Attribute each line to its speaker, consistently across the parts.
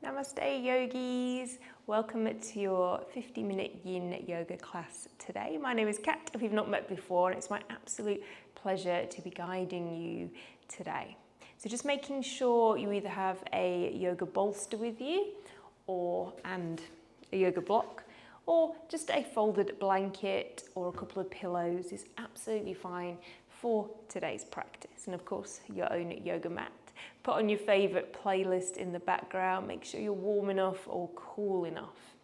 Speaker 1: Namaste yogis, welcome to your 50-minute Yin Yoga class today. My name is Kat, if we've not met before, and it's my absolute pleasure to be guiding you today. So just making sure you either have a yoga bolster with you and a yoga block, or just a folded blanket or a couple of pillows is absolutely fine for today's practice. And of course, your own yoga mat. Put on your favourite playlist in the background, make sure you're warm enough or cool enough.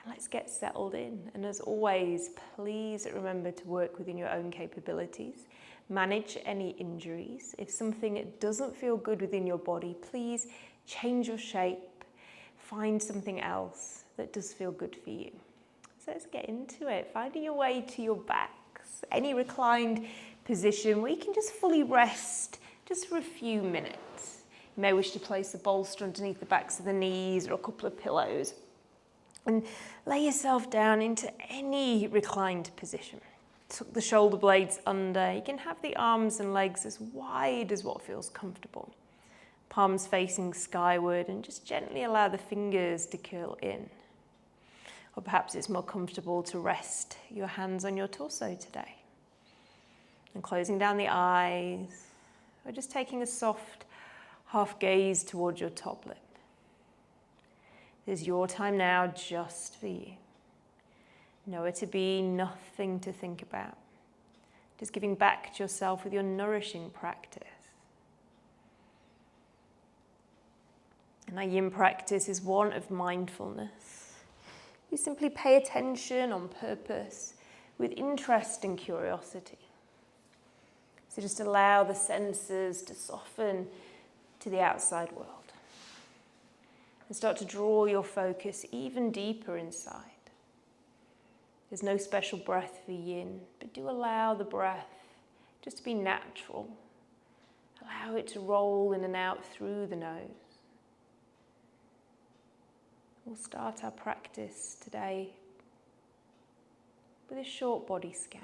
Speaker 1: And let's get settled in. And as always, please remember to work within your own capabilities. Manage any injuries. If something doesn't feel good within your body, please change your shape. Find something else that does feel good for you. So let's get into it. Finding your way to your backs. Any reclined position where you can just fully rest just for a few minutes. You may wish to place a bolster underneath the backs of the knees or a couple of pillows. And lay yourself down into any reclined position. Tuck the shoulder blades under. You can have the arms and legs as wide as what feels comfortable. Palms facing skyward, and just gently allow the fingers to curl in. Or perhaps it's more comfortable to rest your hands on your torso today. And closing down the eyes, or just taking a soft half gaze towards your top lip. It is your time now, just for you. Nowhere to be, nothing to think about. Just giving back to yourself with your nourishing practice. And our Yin practice is one of mindfulness. You simply pay attention on purpose with interest and curiosity. So just allow the senses to soften to the outside world. And start to draw your focus even deeper inside. There's no special breath for Yin, but do allow the breath just to be natural. Allow it to roll in and out through the nose. We'll start our practice today with a short body scan.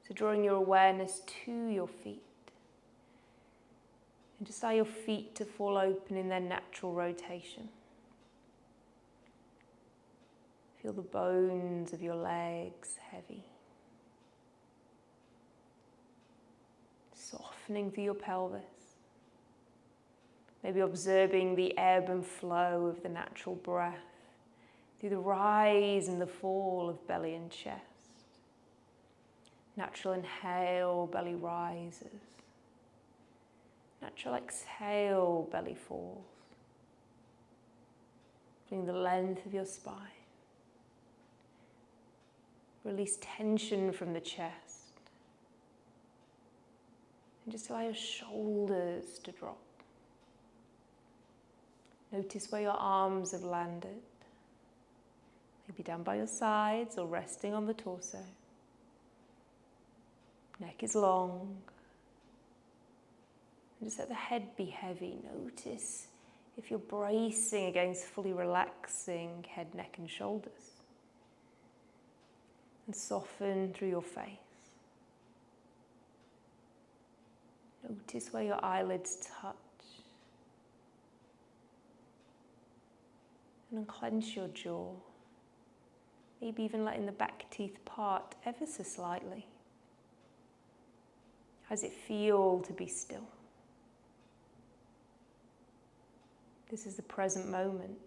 Speaker 1: So drawing your awareness to your feet. And just allow your feet to fall open in their natural rotation. Feel the bones of your legs heavy. Softening through your pelvis. Maybe observing the ebb and flow of the natural breath through the rise and the fall of belly and chest. Natural inhale, belly rises. Natural exhale, belly falls. Feeling the length of your spine. Release tension from the chest. And just allow your shoulders to drop. Notice where your arms have landed. Maybe down by your sides or resting on the torso. Neck is long. And just let the head be heavy. Notice if you're bracing against fully relaxing head, neck and shoulders. And soften through your face. Notice where your eyelids touch. And unclench your jaw. Maybe even letting the back teeth part ever so slightly. How does it feel to be still? This is the present moment.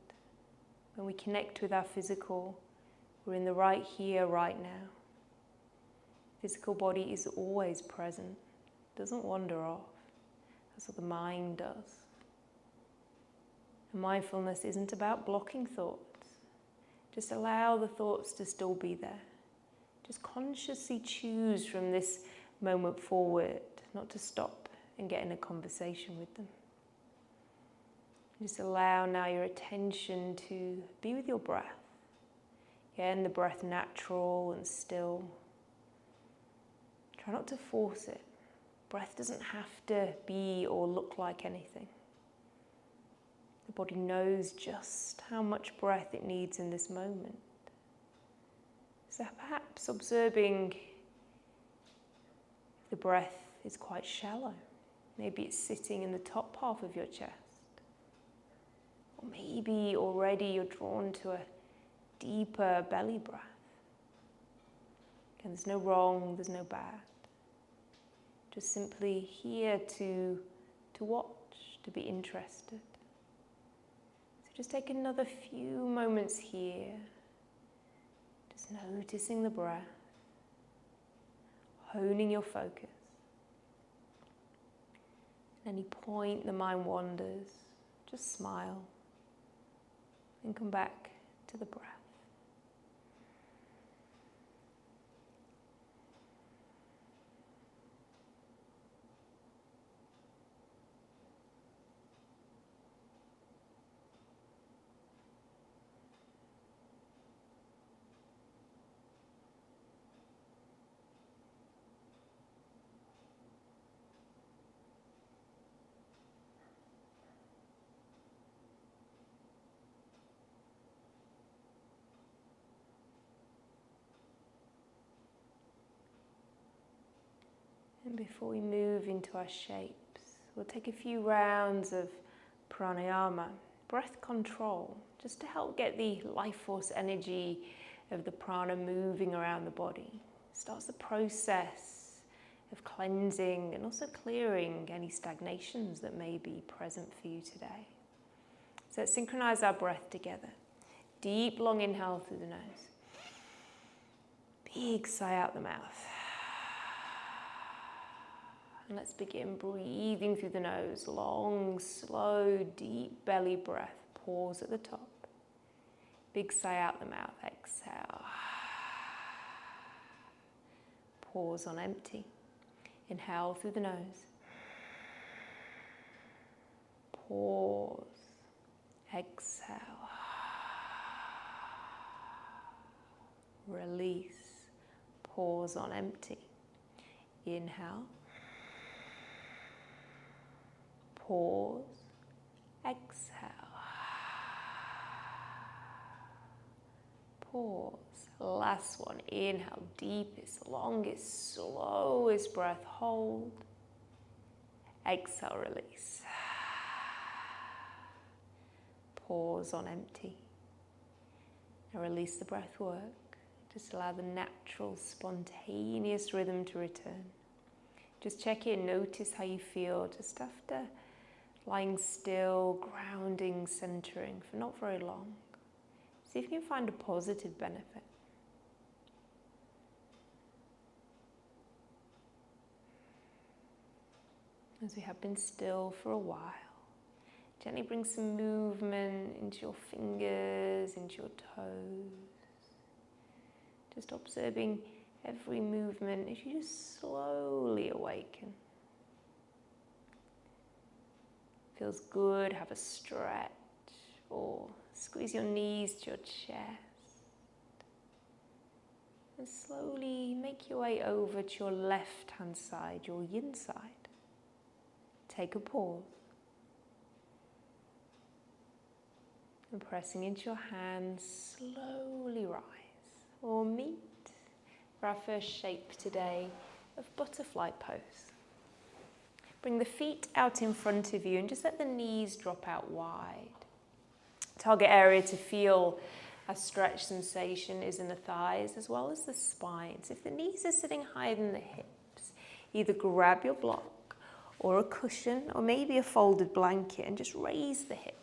Speaker 1: When we connect with our physical, we're in the right here, right now. Physical body is always present. It doesn't wander off. That's what the mind does. And mindfulness isn't about blocking thoughts. Just allow the thoughts to still be there. Just consciously choose from this moment forward not to stop and get in a conversation with them. Just allow now your attention to be with your breath. Again, the breath natural and still. Try not to force it. Breath doesn't have to be or look like anything. The body knows just how much breath it needs in this moment. So perhaps observing if the breath is quite shallow. Maybe it's sitting in the top half of your chest. Or maybe already you're drawn to a deeper belly breath. And there's no wrong, there's no bad. Just simply here to watch, to be interested. So just take another few moments here, just noticing the breath, honing your focus. At any point the mind wanders, just smile and come back to the breath. And before we move into our shapes, we'll take a few rounds of pranayama, breath control, just to help get the life force energy of the prana moving around the body. Starts the process of cleansing and also clearing any stagnations that may be present for you today. So let's synchronize our breath together. Deep, long inhale through the nose. Big sigh out the mouth. And let's begin breathing through the nose. Long, slow, deep belly breath. Pause at the top. Big sigh out the mouth. Exhale. Pause on empty. Inhale through the nose. Pause. Exhale. Release. Pause on empty. Inhale. Pause, exhale, pause. Last one, inhale, deepest, longest, slowest breath, hold. Exhale, release. Pause on empty. Now release the breath work. Just allow the natural, spontaneous rhythm to return. Just check in, notice how you feel, just after lying still, grounding, centering for not very long. See if you can find a positive benefit. As we have been still for a while, gently bring some movement into your fingers, into your toes. Just observing every movement as you just slowly awaken. Feels good, have a stretch, or squeeze your knees to your chest. And slowly make your way over to your left-hand side, your yin side. Take a pause. And pressing into your hands, slowly rise. Or meet for our first shape today of butterfly pose. Bring the feet out in front of you and just let the knees drop out wide. Target area to feel a stretch sensation is in the thighs as well as the spine. So if the knees are sitting higher than the hips, either grab your block or a cushion or maybe a folded blanket and just raise the hips.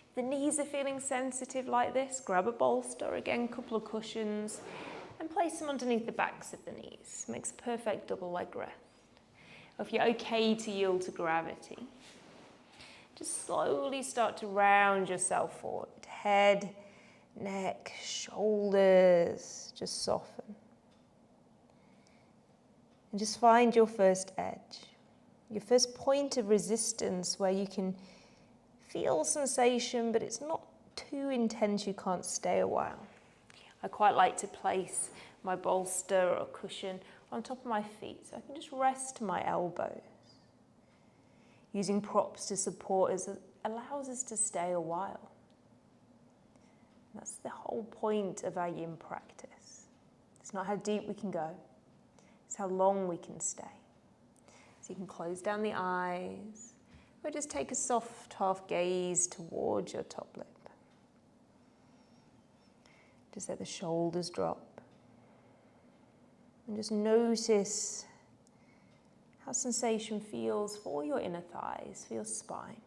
Speaker 1: If the knees are feeling sensitive like this, grab a bolster, again, a couple of cushions, and place them underneath the backs of the knees. Makes a perfect double leg rest. If you're okay to yield to gravity, just slowly start to round yourself forward. Head, neck, shoulders, just soften. And just find your first edge, your first point of resistance where you can feel sensation, but it's not too intense, you can't stay a while. I quite like to place my bolster or cushion on top of my feet, so I can just rest my elbows. Using props to support us allows us to stay a while. That's the whole point of our yin practice. It's not how deep we can go, it's how long we can stay. So you can close down the eyes, Or just take a soft half gaze towards your top lip. Just let the shoulders drop. And just notice how sensation feels for your inner thighs, for your spine.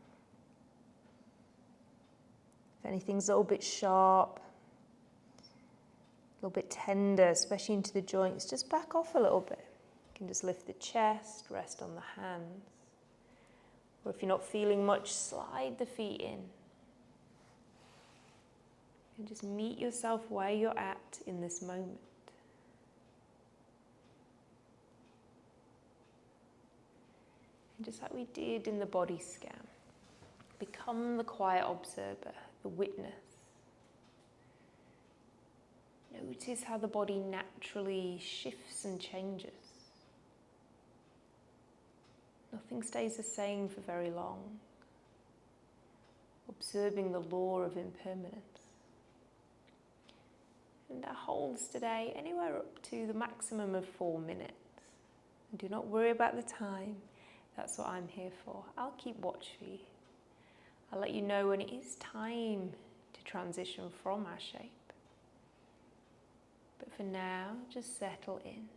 Speaker 1: If anything's a little bit sharp, a little bit tender, especially into the joints, just back off a little bit. You can just lift the chest, rest on the hands. Or if you're not feeling much, slide the feet in. And just meet yourself where you're at in this moment. And just like we did in the body scan, become the quiet observer, the witness. Notice how the body naturally shifts and changes. Nothing stays the same for very long. Observing the law of impermanence. And that holds today anywhere up to the maximum of 4 minutes. And do not worry about the time. That's what I'm here for. I'll keep watch for you. I'll let you know when it is time to transition from our shape. But for now, just settle in.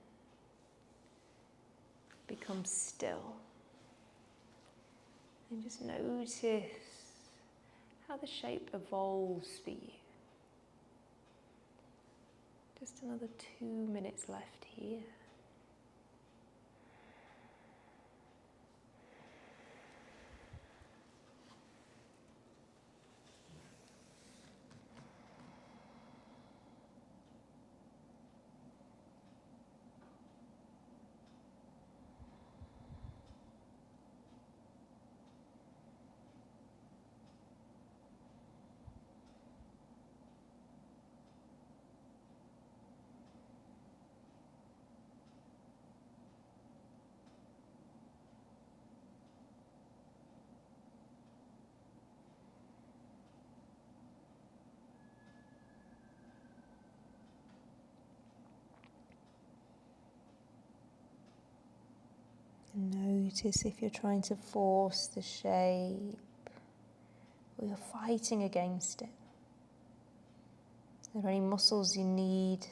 Speaker 1: Become still. And just notice how the shape evolves for you. Just another 2 minutes left here. Notice if you're trying to force the shape or you're fighting against it. Are there any muscles you need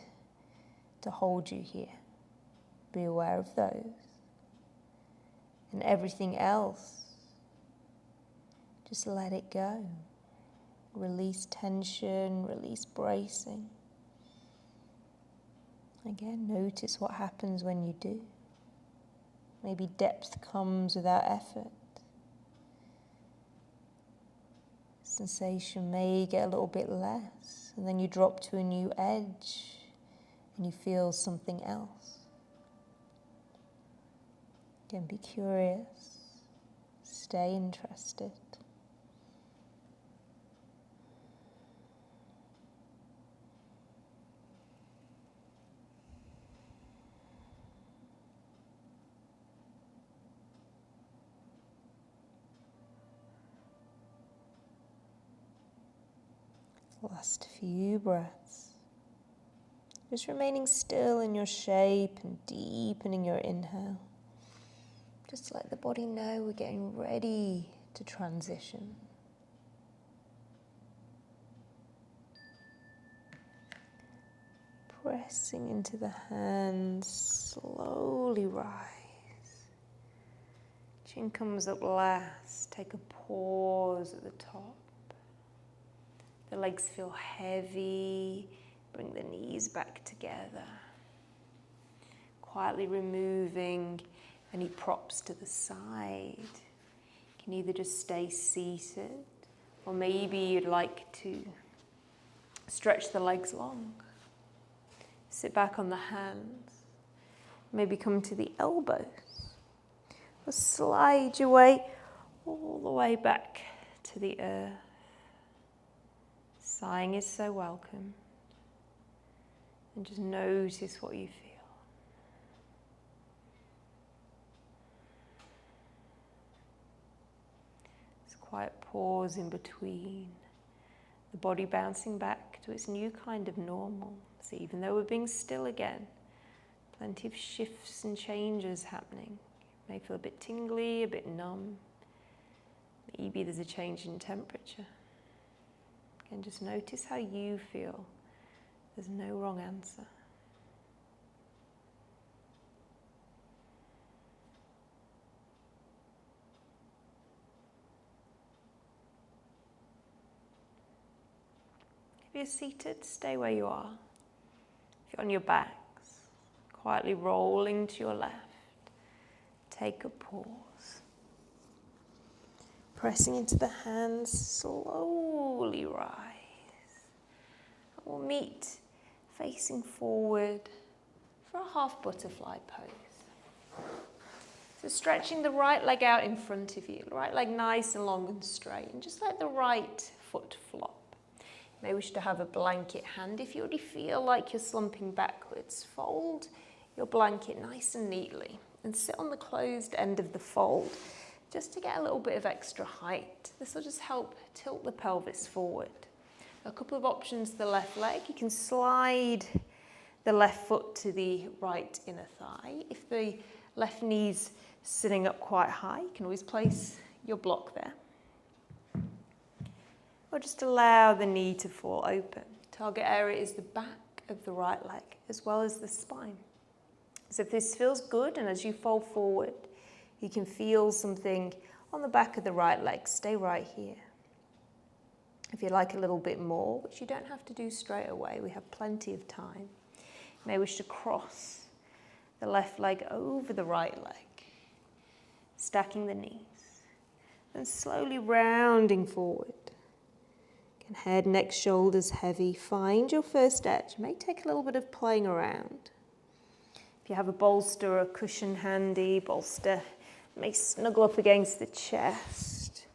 Speaker 1: to hold you here? Be aware of those. And everything else, just let it go. Release tension, release bracing. Again, notice what happens when you do. Maybe depth comes without effort. Sensation may get a little bit less, and then you drop to a new edge and you feel something else. Again, be curious, stay interested. Last few breaths. Just remaining still in your shape and deepening your inhale. Just let the body know we're getting ready to transition. Pressing into the hands, slowly rise. Chin comes up last. Take a pause at the top. The legs feel heavy. Bring the knees back together. Quietly removing any props to the side. You can either just stay seated, or maybe you'd like to stretch the legs long. Sit back on the hands. Maybe come to the elbows. Or slide your way all the way back to the earth. Sighing is so welcome. And just notice what you feel. This quiet pause in between. The body bouncing back to its new kind of normal. So even though we're being still again, plenty of shifts and changes happening. You may feel a bit tingly, a bit numb. Maybe there's a change in temperature. Again, just notice how you feel. There's no wrong answer. If you're seated, stay where you are. If you're on your backs, quietly rolling to your left, take a pause. Pressing into the hands, slowly rise. And we'll meet facing forward for a half butterfly pose. So stretching the right leg out in front of you, right leg nice and long and straight, and just let the right foot flop. You may wish to have a blanket hand. If you already feel like you're slumping backwards, fold your blanket nice and neatly and sit on the closed end of the fold just to get a little bit of extra height. This will just help tilt the pelvis forward. A couple of options to the left leg. You can slide the left foot to the right inner thigh. If the left knee's sitting up quite high, you can always place your block there. Or just allow the knee to fall open. Target area is the back of the right leg as well as the spine. So if this feels good and as you fold forward, you can feel something on the back of the right leg, stay right here. If you like a little bit more, which you don't have to do straight away, we have plenty of time, you may wish to cross the left leg over the right leg, stacking the knees, and slowly rounding forward. Again, head, neck, shoulders heavy. Find your first edge. It may take a little bit of playing around. If you have a bolster or a cushion handy, bolster may snuggle up against the chest.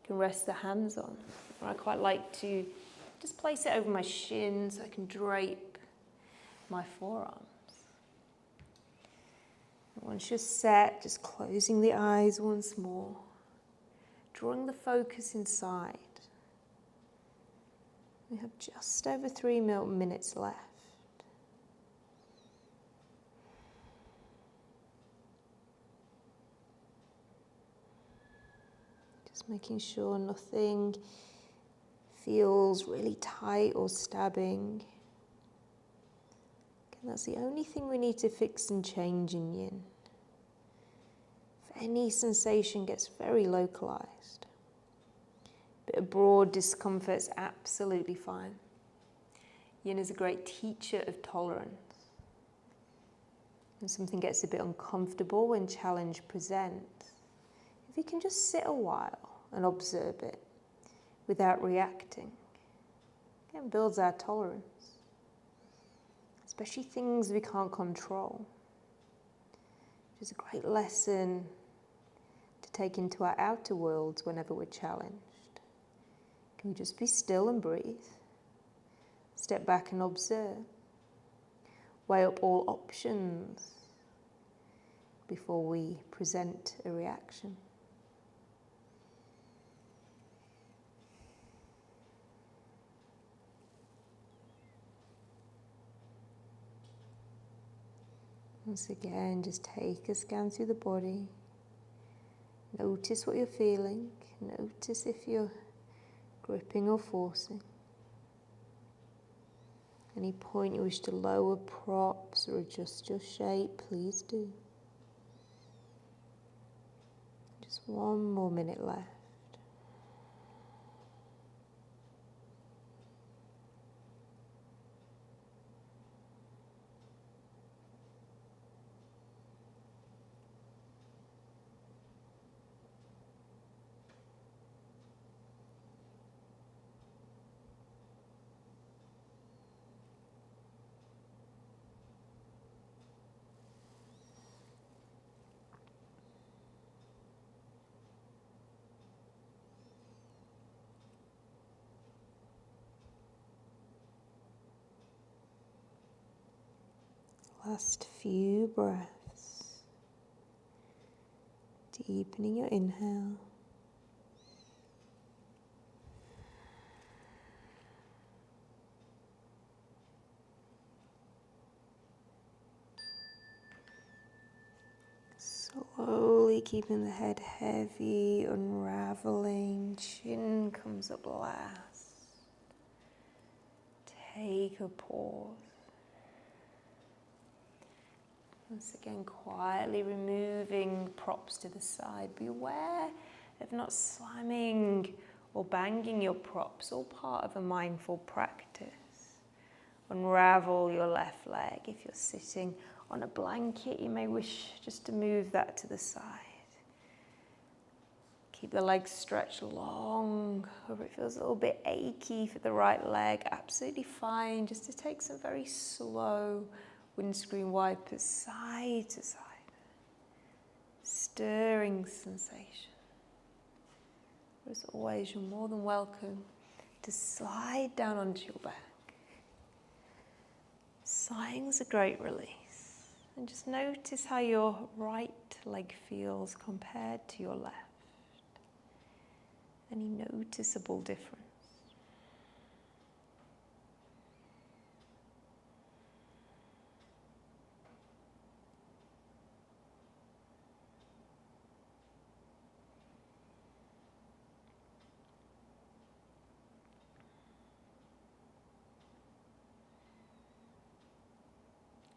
Speaker 1: You can rest the hands on. Or I quite like to just place it over my shins so I can drape my forearms. Once you're set, just closing the eyes once more, drawing the focus inside. We have just over 3 minutes left. Just making sure nothing feels really tight or stabbing. And that's the only thing we need to fix and change in yin. If any sensation gets very localized, a bit of broad discomfort is absolutely fine. Yin is a great teacher of tolerance. When something gets a bit uncomfortable, when challenge presents, if you can just sit a while and observe it without reacting, again, builds our tolerance, especially things we can't control, which is a great lesson to take into our outer worlds whenever we're challenged. Can we just be still and breathe? Step back and observe. Weigh up all options before we present a reaction. Once again, just take a scan through the body. Notice what you're feeling. Notice if you're gripping or forcing. Any point you wish to lower props or adjust your shape, please do. Just 1 more minute left. Last few breaths, deepening your inhale, slowly Slowly keeping the head heavy, unraveling. Chin comes up last. Take a pause. Once again, quietly removing props to the side. Be aware of not slamming or banging your props, all part of a mindful practice. Unravel your left leg. If you're sitting on a blanket, you may wish just to move that to the side. Keep the legs stretched long, or if it feels a little bit achy for the right leg, absolutely fine. Just to take some very slow windscreen wipers side to side. Stirring sensation. As always, you're more than welcome to slide down onto your back. Sighing's a great release. And just notice how your right leg feels compared to your left. Any noticeable difference?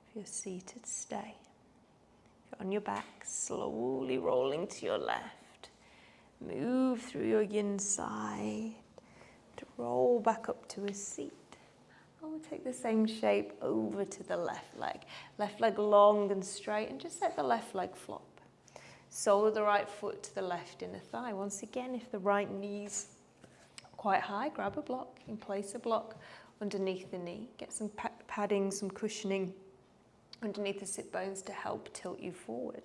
Speaker 1: If you're seated, stay. If you're on your back, slowly rolling to your left. Move through your yin side to roll back up to a seat. And we'll take the same shape over to the left leg. Left leg long and straight, and just let the left leg flop. Sole of the right foot to the left inner thigh. Once again, if the right knee's quite high, grab a block and place a block underneath the knee. Get some padding, some cushioning underneath the sit bones to help tilt you forward.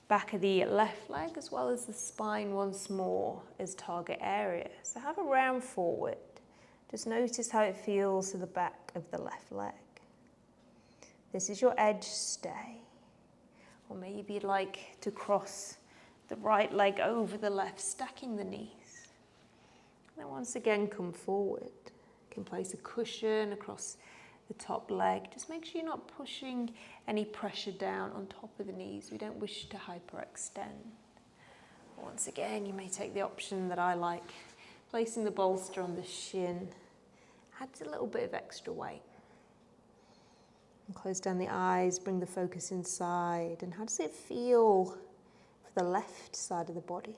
Speaker 1: Back of the left leg as well as the spine once more as target area. So have a round forward. Just notice how it feels to the back of the left leg. This is your edge, stay. Or maybe you'd like to cross the right leg over the left, stacking the knees. And then once again come forward. You can place a cushion across the top leg. Just make sure you're not pushing any pressure down on top of the knees. We don't wish to hyperextend. Once again, you may take the option that I like, placing the bolster on the shin. Adds a little bit of extra weight. And close down the eyes, bring the focus inside. And how does it feel for the left side of the body?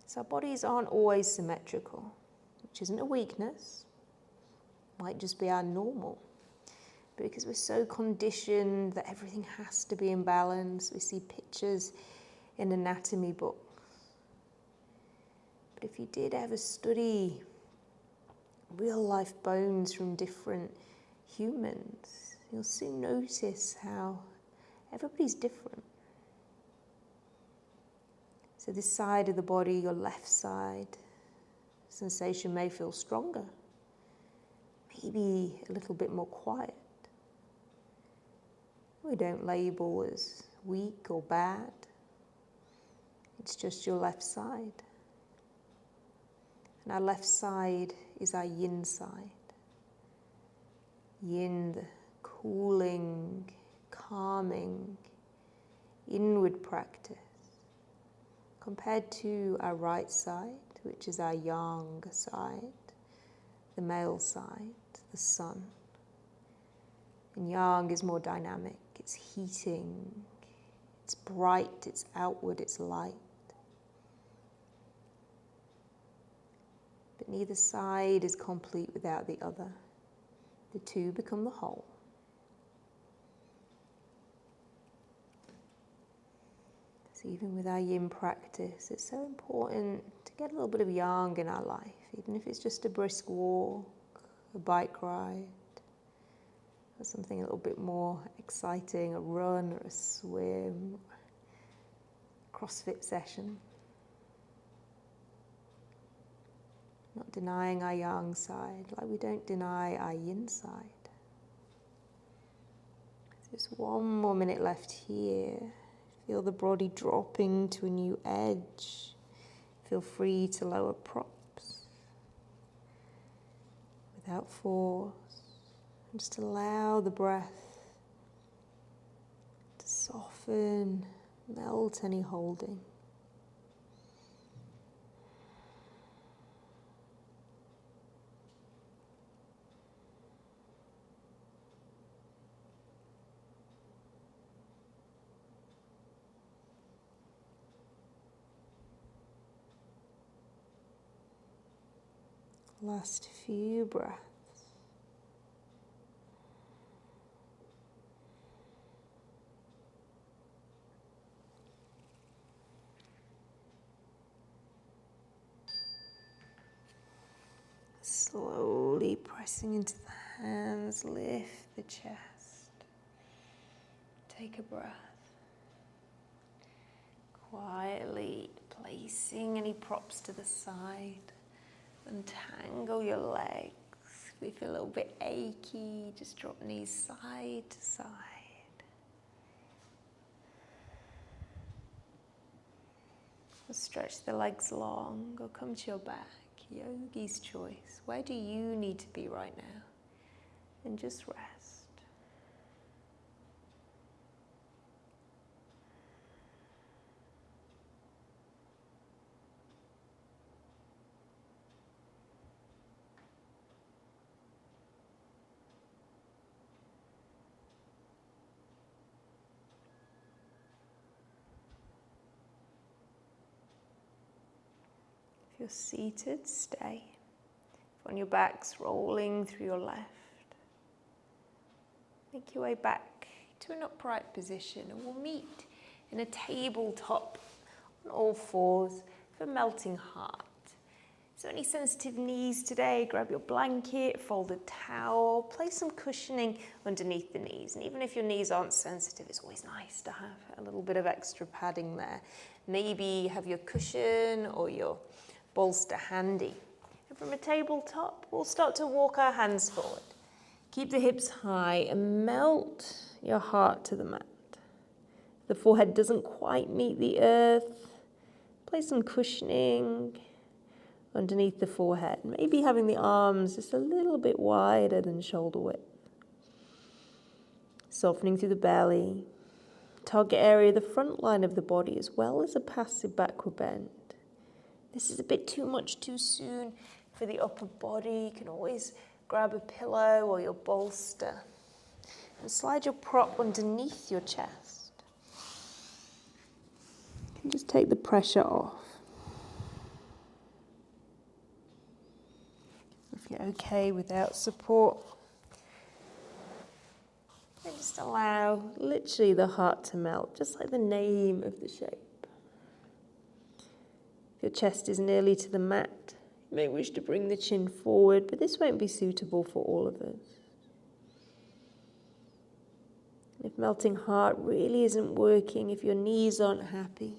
Speaker 1: So our bodies aren't always symmetrical, which isn't a weakness. Might just be our normal. But because we're so conditioned that everything has to be in balance, we see pictures in anatomy books. But if you did ever study real life bones from different humans, you'll soon notice how everybody's different. So this side of the body, your left side, sensation may feel stronger. Maybe a little bit more quiet. We don't label as weak or bad. It's just your left side. And our left side is our yin side. Yin, the cooling, calming, inward practice. Compared to our right side, which is our yang side, the male side, the sun. And yang is more dynamic, it's heating, it's bright, it's outward, it's light. But neither side is complete without the other. The two become the whole. So even with our yin practice, it's so important to get a little bit of yang in our life, even if it's just a brisk walk, a bike ride, or something a little bit more exciting, a run or a swim, a CrossFit session. Not denying our yang side, like we don't deny our yin side. There's one more minute left here. Feel the body dropping to a new edge. Feel free to lower props without force. And just allow the breath to soften Melt any holding. Last few breaths. Slowly pressing into the hands, lift the chest. Take a breath. Quietly placing any props to the side. Untangle your legs. If you feel a little bit achy, just drop knees side to side. Or stretch the legs long or come to your back. Yogi's choice. Where do you need to be right now? And just rest. If you're seated, stay. If on your back's rolling through your left, make your way back to an upright position, and we'll meet in a tabletop on all fours for melting heart. So any sensitive knees today, grab your blanket, fold a towel, place some cushioning underneath the knees. And even if your knees aren't sensitive, it's always nice to have a little bit of extra padding there. Maybe have your cushion or your bolster handy. And from a tabletop, we'll start to walk our hands forward. Keep the hips high and melt your heart to the mat. If the forehead doesn't quite meet the earth, place some cushioning underneath the forehead. Maybe having the arms just a little bit wider than shoulder width. Softening through the belly. Target area, the front line of the body, as well as a passive backward bend. This is a bit too much too soon for the upper body. You can always grab a pillow or your bolster and slide your prop underneath your chest. You can just take the pressure off. If you're okay without support, then just allow literally the heart to melt, just like the name of the shape. If your chest is nearly to the mat, you may wish to bring the chin forward, but this won't be suitable for all of us. If melting heart really isn't working, if your knees aren't happy,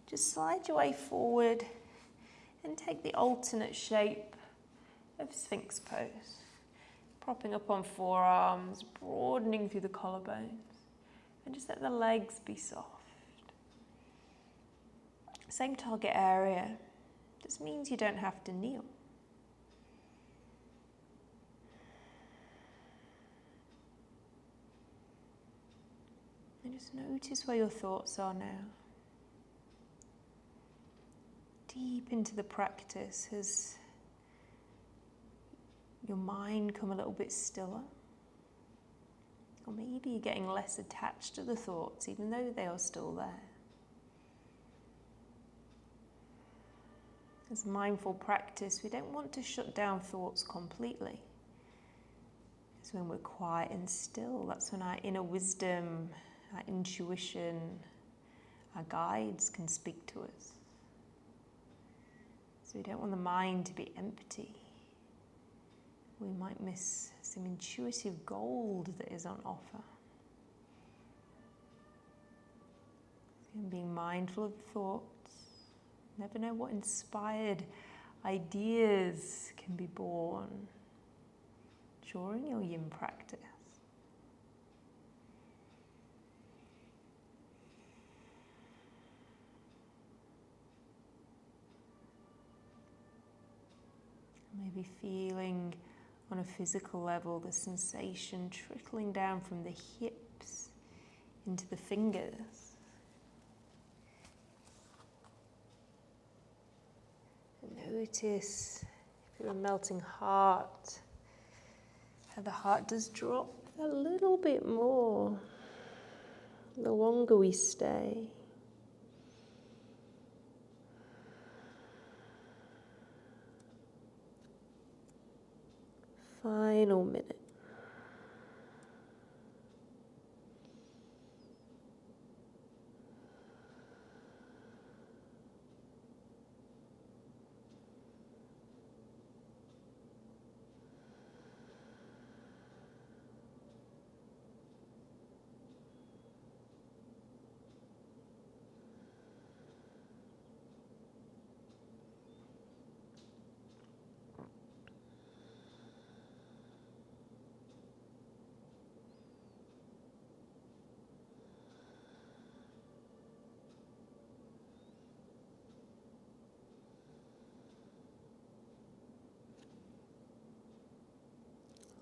Speaker 1: just slide your way forward and take the alternate shape of Sphinx pose. Propping up on forearms, broadening through the collarbones, and just let the legs be soft. Same target area. This means you don't have to kneel. And just notice where your thoughts are now. Deep into the practice, has your mind come a little bit stiller? Or maybe you're getting less attached to the thoughts, even though they are still there. As mindful practice, we don't want to shut down thoughts completely. It's when we're quiet and still, that's when our inner wisdom, our intuition, our guides can speak to us. So we don't want the mind to be empty. We might miss some intuitive gold that is on offer. And being mindful of thoughts, never know what inspired ideas can be born during your yin practice. Maybe feeling on a physical level the sensation trickling down from the hips into the fingers. Notice if you're a melting heart, how the heart does drop a little bit more the longer we stay. Final minute.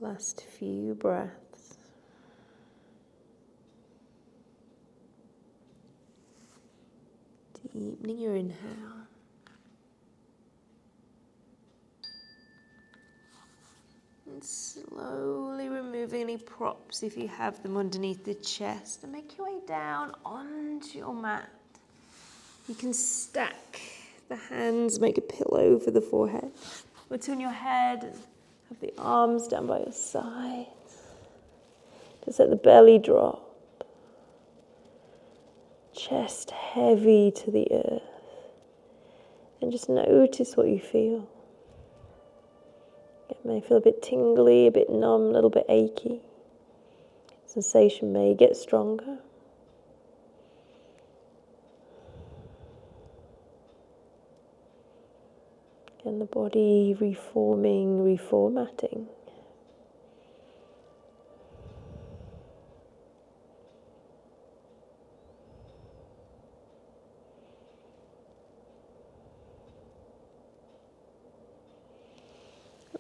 Speaker 1: Last few breaths. Deepening your inhale. And slowly removing any props if you have them underneath the chest, and make your way down onto your mat. You can stack the hands, make a pillow for the forehead. Or turn your head and have the arms down by your sides. Just let the belly drop. Chest heavy to the earth. And just notice what you feel. It may feel a bit tingly, a bit numb, a little bit achy. Sensation may get stronger. And the body reforming, reformatting.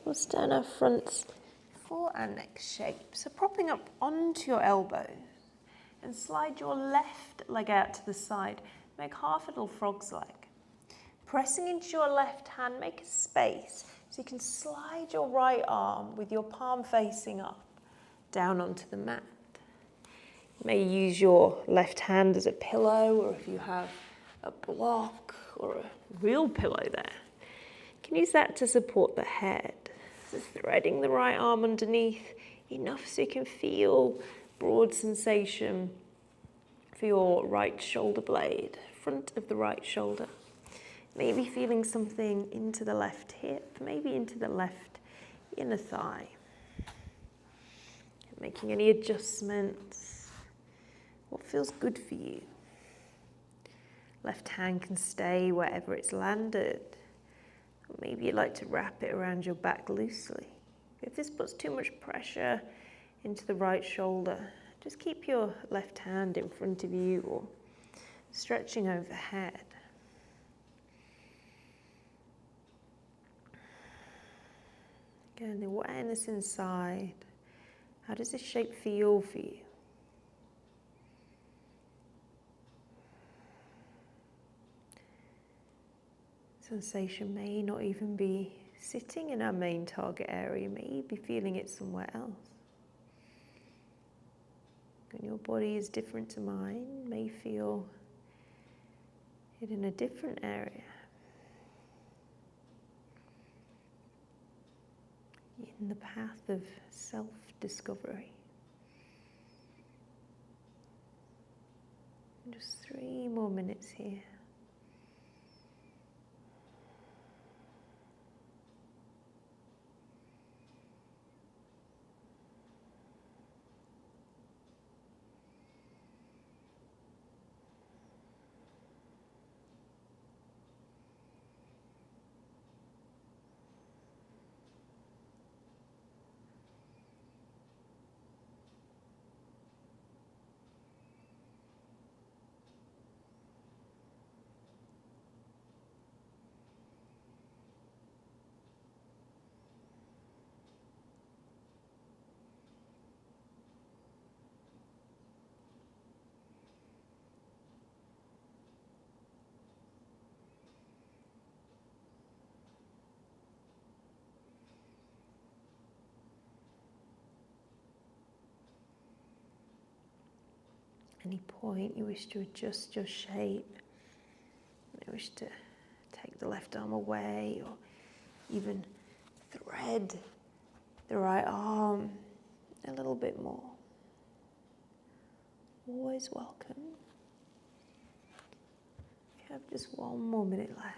Speaker 1: We'll stand our fronts for our next shape. So propping up onto your elbows and slide your left leg out to the side. Make half a little frog's leg. Pressing into your left hand, make a space so you can slide your right arm with your palm facing up down onto the mat. You may use your left hand as a pillow, or if you have a block or a real pillow there, you can use that to support the head. So threading the right arm underneath enough so you can feel broad sensation for your right shoulder blade, front of the right shoulder. Maybe feeling something into the left hip, maybe into the left inner thigh. Making any adjustments. What feels good for you? Left hand can stay wherever it's landed. Or maybe you'd like to wrap it around your back loosely. If this puts too much pressure into the right shoulder, just keep your left hand in front of you or stretching overhead. Again, the awareness inside. How does this shape feel for you? Sensation may not even be sitting in our main target area, may be feeling it somewhere else. And your body is different to mine, may feel it in a different area. In the path of self-discovery. Just 3 more minutes here. any point you wish to adjust your shape, you wish to take the left arm away or even thread the right arm a little bit more. Always welcome. We have just one more minute left.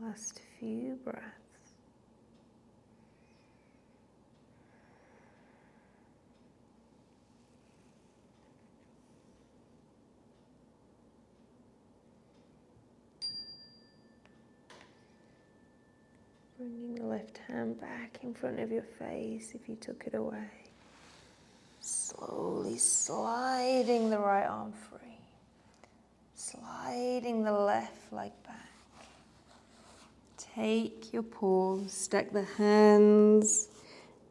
Speaker 1: Last few breaths. Bringing the left hand back in front of your face if you took it away. Slowly sliding the right arm free. Sliding the left leg back. Take your pause, stack the hands,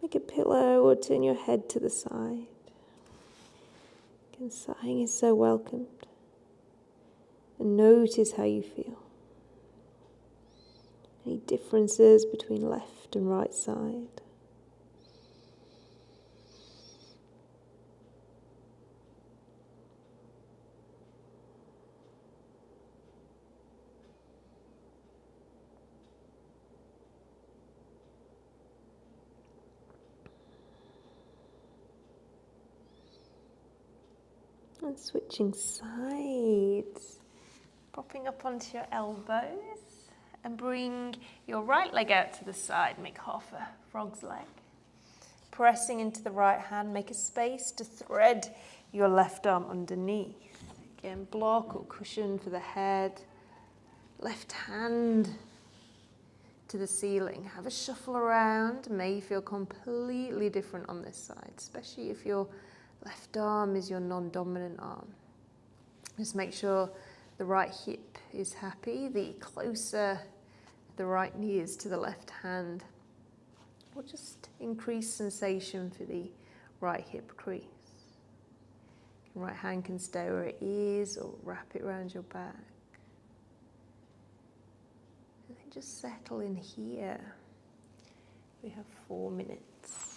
Speaker 1: make a pillow or turn your head to the side. Again, sighing is so welcomed. And notice how you feel. Any differences between left and right side. And switching sides, propping up onto your elbows and bring your right leg out to the side, make half a frog's leg. Pressing into the right hand, make a space to thread your left arm underneath. Again, block or cushion for the head. Left hand to the ceiling. Have a shuffle around, may feel completely different on this side, especially if your left arm is your non-dominant arm. Just make sure the right hip is happy. The closer the right knee is to the left hand, will just increase sensation for the right hip crease. Right hand can stay where it is or wrap it around your back. And then just settle in here. We have 4 minutes.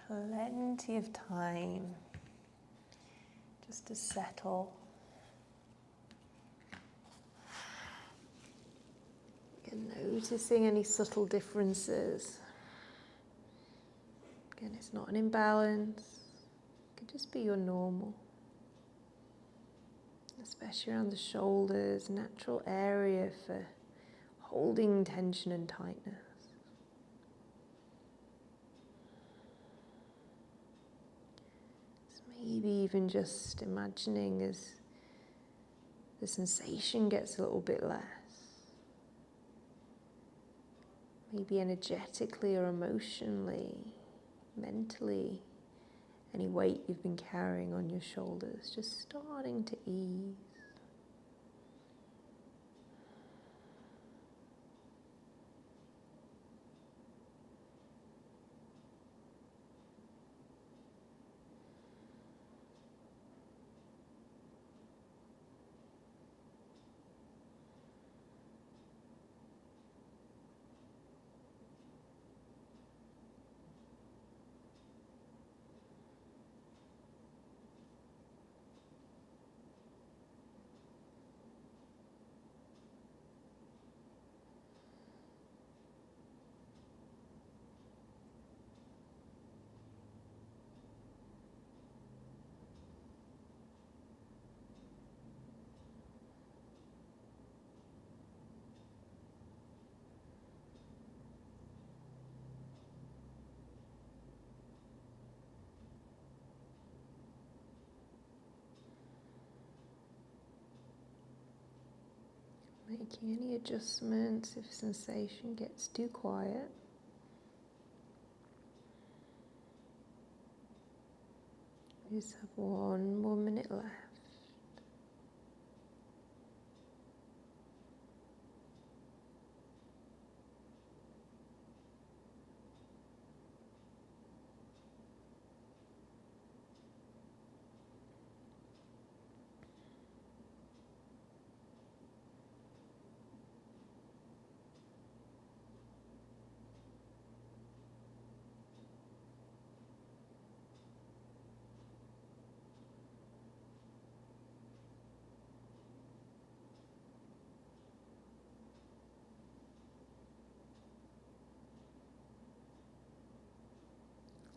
Speaker 1: Plenty of time just to settle. Again, noticing any subtle differences. Again, it's not an imbalance. It could just be your normal. Especially around the shoulders, natural area for holding tension and tightness. Maybe even just imagining as the sensation gets a little bit less. Maybe energetically or emotionally, mentally, any weight you've been carrying on your shoulders, just starting to ease. Making any adjustments if sensation gets too quiet. We just have 1 more minute left.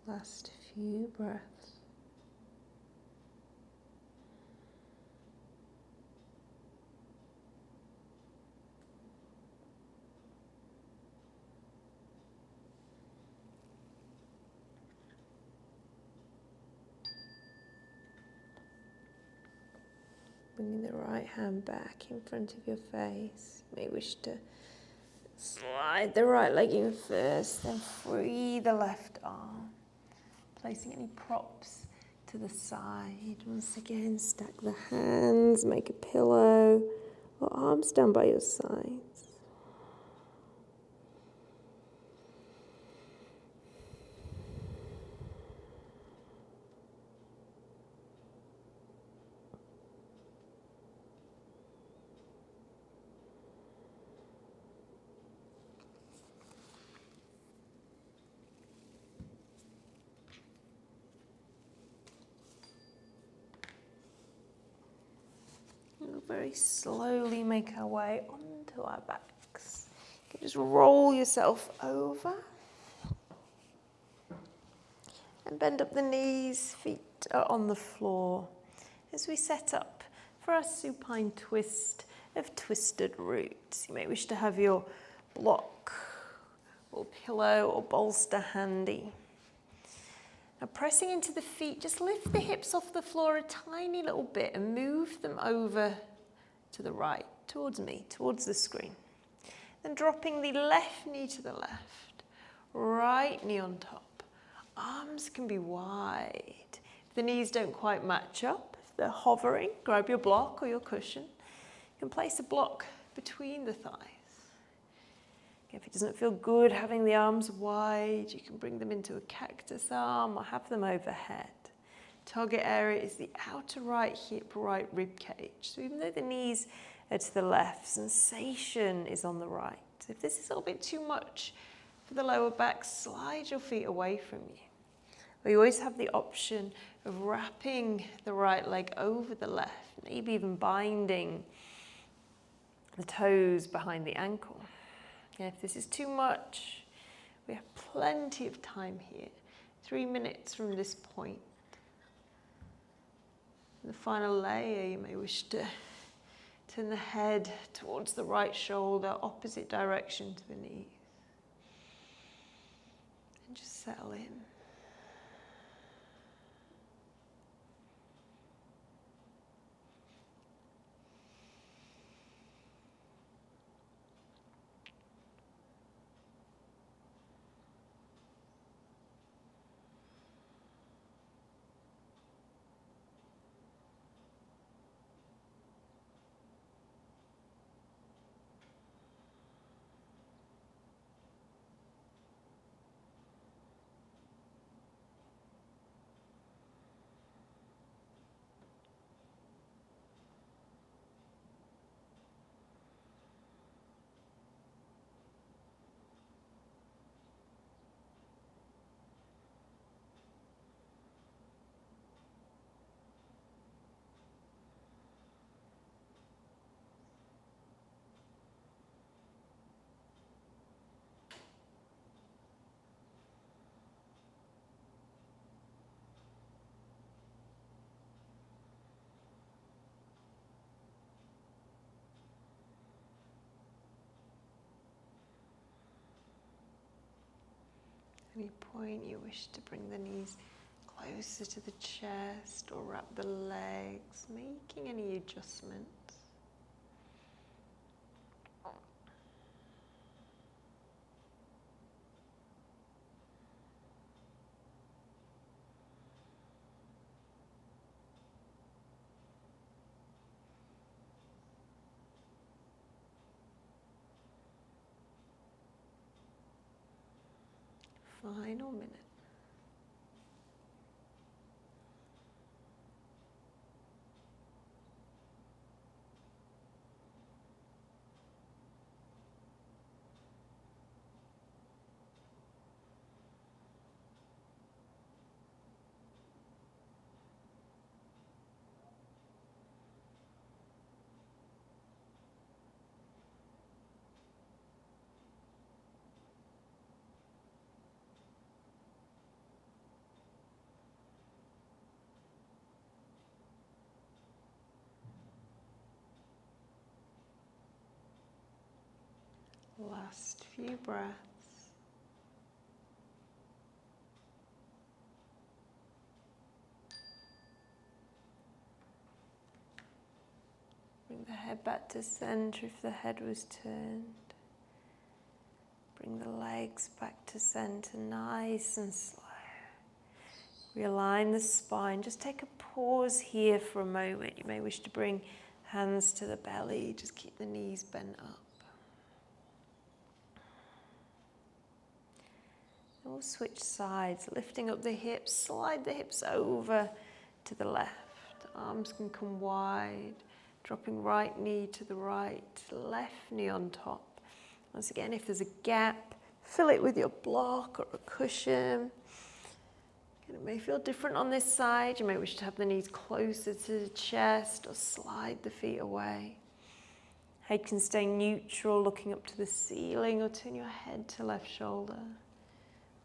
Speaker 1: Last few breaths. Bringing the right hand back in front of your face. You may wish to slide the right leg in first, then free the left arm. Placing any props to the side. Once again, stack the hands, make a pillow, or arms down by your sides. We'll very slowly make our way onto our backs. You can just roll yourself over and bend up the knees, feet are on the floor as we set up for our supine twist of twisted roots. You may wish to have your block or pillow or bolster handy. Now pressing into the feet, just lift the hips off the floor a tiny little bit and move them over to the right, towards me, towards the screen. Then dropping the left knee to the left, right knee on top. Arms can be wide. If the knees don't quite match up, if they're hovering, grab your block or your cushion. You can place a block between the thighs. If it doesn't feel good having the arms wide, you can bring them into a cactus arm or have them overhead. Target area is the outer right hip, right rib cage. So even though the knees are to the left, sensation is on the right. If this is a little bit too much for the lower back, slide your feet away from you. We always have the option of wrapping the right leg over the left, maybe even binding the toes behind the ankle. If this is too much, we have plenty of time here. 3 minutes from this point. In the final layer, you may wish to turn the head towards the right shoulder, opposite direction to the knees. And just settle in. At any point you wish to bring the knees closer to the chest or wrap the legs, making any adjustments. Final minute. Last few breaths. Bring the head back to center if the head was turned. Bring the legs back to center, nice and slow. Realign the spine. Just take a pause here for a moment. You may wish to bring hands to the belly. Just keep the knees bent up. We'll switch sides, lifting up the hips, slide the hips over to the left. Arms can come wide, dropping right knee to the right, left knee on top. Once again, if there's a gap, fill it with your block or a cushion. It may feel different on this side. You may wish to have the knees closer to the chest or slide the feet away. Head can stay neutral, looking up to the ceiling, or turn your head to left shoulder.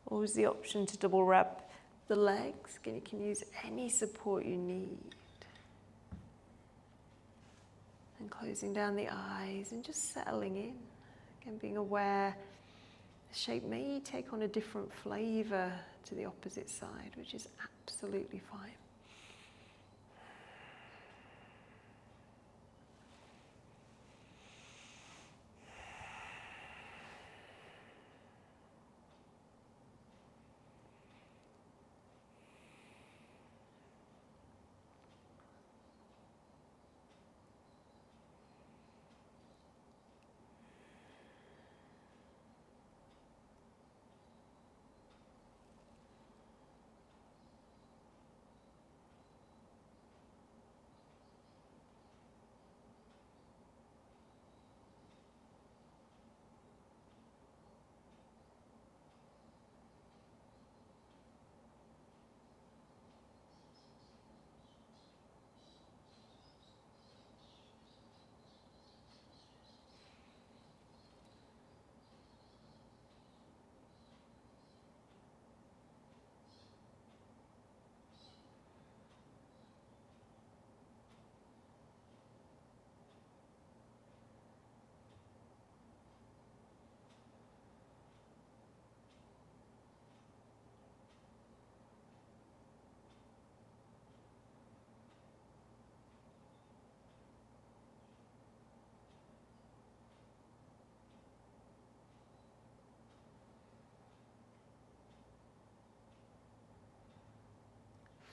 Speaker 1: Always the option to double wrap the legs. Again, you can use any support you need. And closing down the eyes and just settling in. Again, being aware the shape may take on a different flavor to the opposite side, which is absolutely fine.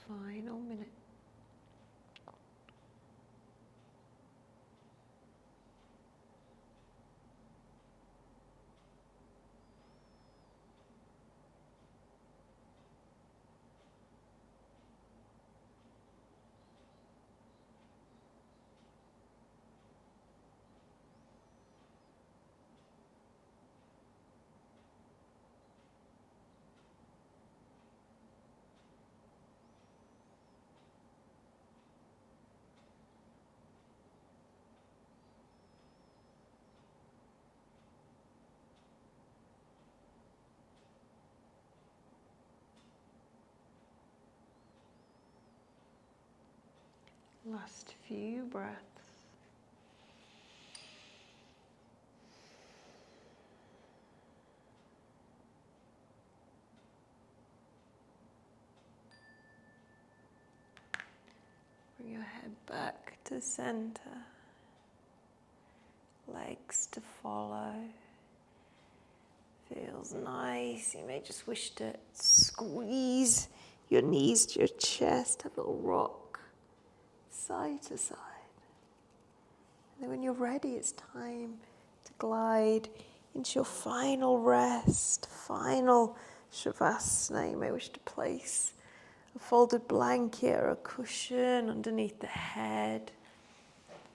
Speaker 1: Final minute. Last few breaths. Bring your head back to center. Legs to follow. Feels nice. You may just wish to squeeze your knees to your chest. Have a little rock side to side. And then when you're ready, it's time to glide into your final rest, final
Speaker 2: Shavasana. You may wish to place a folded blanket or a cushion underneath the head.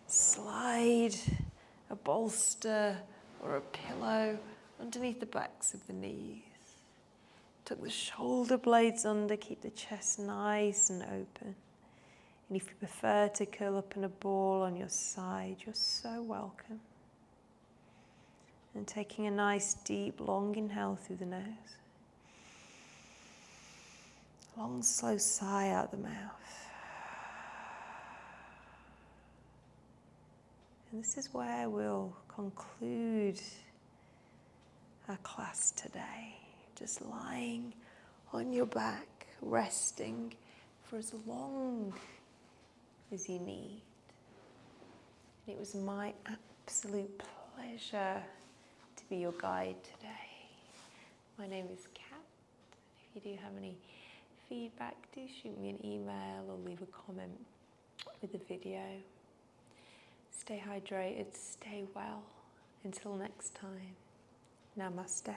Speaker 2: Slide a bolster or a pillow underneath the backs of the knees. Tuck the shoulder blades under, keep the chest nice and open. And if you prefer to curl up in a ball on your side, you're so welcome. And taking a nice deep long inhale through the nose. Long slow sigh out the mouth. And this is where we'll conclude our class today. Just lying on your back, resting for as long as you need. And it was my absolute pleasure to be your guide today. My name is Kat. If you do have any feedback, do shoot me an email or leave a comment with the video. Stay hydrated, stay well. Until next time, namaste.